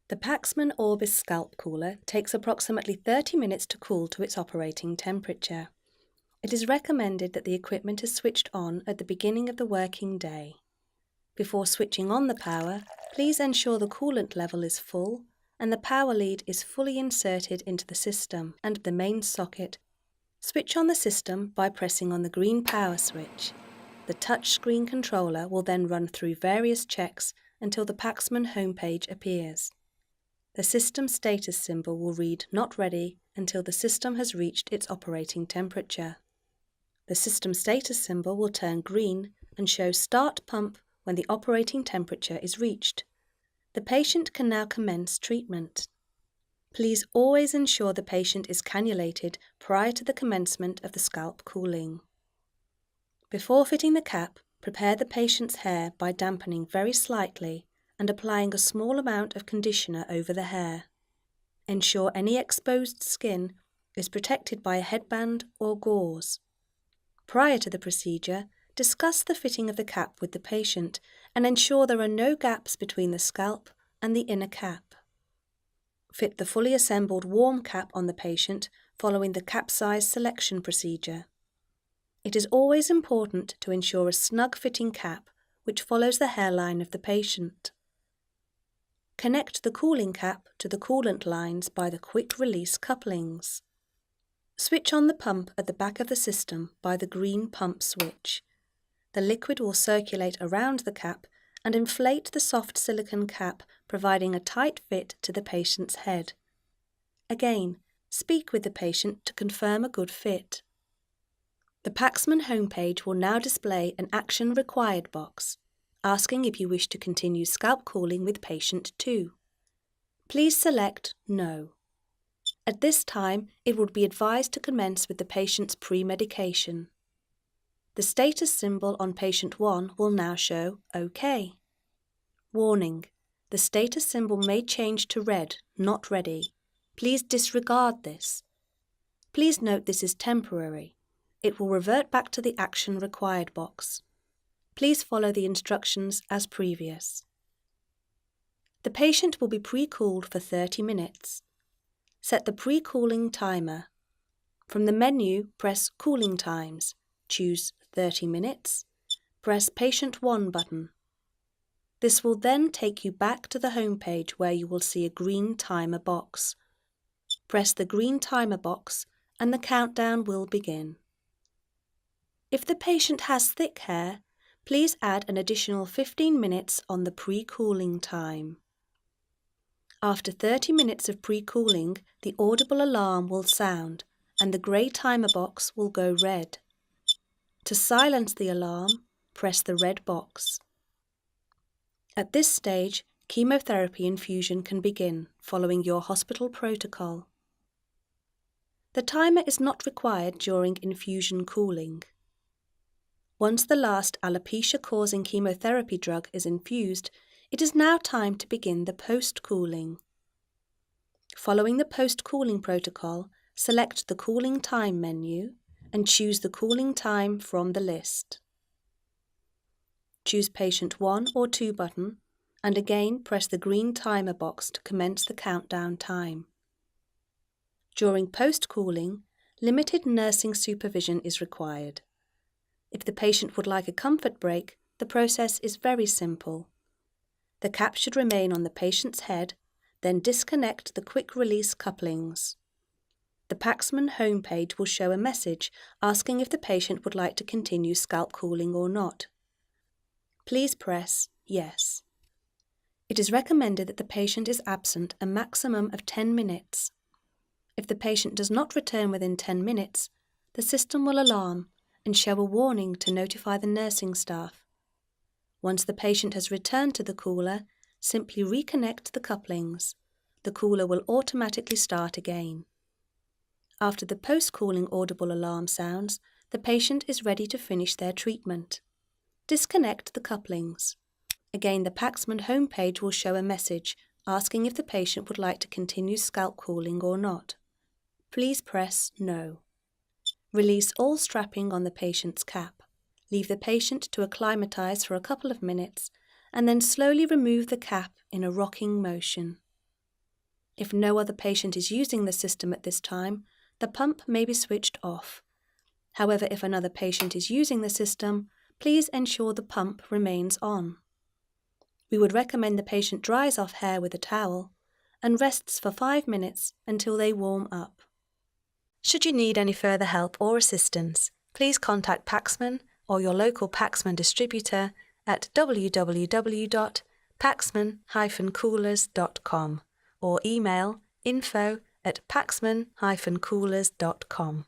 The PAXMAN Orbis scalp cooler takes approximately 30 minutes to cool to its operating temperature. It is recommended that the equipment is switched on at the beginning of the working day. Before switching on the power, please ensure the coolant level is full and the power lead is fully inserted into the system and the main socket. Switch on the system by pressing on the green power switch. The touchscreen controller will then run through various checks until the PAXMAN homepage appears. The system status symbol will read "Not ready" until the system has reached its operating temperature. The system status symbol will turn green and show "Start pump" when the operating temperature is reached. The patient can now commence treatment. Please always ensure the patient is cannulated prior to the commencement of the scalp cooling. Before fitting the cap, prepare the patient's hair by dampening very slightly and applying a small amount of conditioner over the hair. Ensure any exposed skin is protected by a headband or gauze. Prior to the procedure, discuss the fitting of the cap with the patient and ensure there are no gaps between the scalp and the inner cap. Fit the fully assembled warm cap on the patient following the cap size selection procedure. It is always important to ensure a snug-fitting cap which follows the hairline of the patient. Connect the cooling cap to the coolant lines by the quick-release couplings. Switch on the pump at the back of the system by the green pump switch. The liquid will circulate around the cap and inflate the soft silicone cap, providing a tight fit to the patient's head. Again, speak with the patient to confirm a good fit. The PAXMAN homepage will now display an Action Required box, asking if you wish to continue scalp cooling with patient 2. Please select No. At this time, it would be advised to commence with the patient's pre-medication. The status symbol on patient 1 will now show OK. Warning: the status symbol may change to red, not ready. Please disregard this. Please note this is temporary. It will revert back to the Action Required box. Please follow the instructions as previous. The patient will be pre-cooled for 30 minutes. Set the pre-cooling timer. From the menu, press Cooling Times. Choose 30 minutes. Press Patient 1 button. This will then take you back to the home page where you will see a green timer box. Press the green timer box and the countdown will begin. If the patient has thick hair, please add an additional 15 minutes on the pre-cooling time. After 30 minutes of pre-cooling, the audible alarm will sound and the grey timer box will go red. To silence the alarm, press the red box. At this stage, chemotherapy infusion can begin following your hospital protocol. The timer is not required during infusion cooling. Once the last alopecia-causing chemotherapy drug is infused, it is now time to begin the post-cooling. Following the post-cooling protocol, select the Cooling Time menu and choose the cooling time from the list. Choose Patient 1 or 2 button and again press the green timer box to commence the countdown time. During post-cooling, limited nursing supervision is required. If the patient would like a comfort break, the process is very simple. The cap should remain on the patient's head, then disconnect the quick-release couplings. The PAXMAN homepage will show a message asking if the patient would like to continue scalp cooling or not. Please press Yes. It is recommended that the patient is absent a maximum of 10 minutes. If the patient does not return within 10 minutes, the system will alarm and show a warning to notify the nursing staff. Once the patient has returned to the cooler, simply reconnect the couplings. The cooler will automatically start again. After the post-cooling audible alarm sounds, the patient is ready to finish their treatment. Disconnect the couplings. Again, the PAXMAN homepage will show a message asking if the patient would like to continue scalp cooling or not. Please press No. Release all strapping on the patient's cap. Leave the patient to acclimatise for a couple of minutes and then slowly remove the cap in a rocking motion. If no other patient is using the system at this time, the pump may be switched off. However, if another patient is using the system, please ensure the pump remains on. We would recommend the patient dries off hair with a towel and rests for 5 minutes until they warm up. Should you need any further help or assistance, please contact PAXMAN or your local PAXMAN distributor at www.paxman-coolers.com or email info@paxman-coolers.com.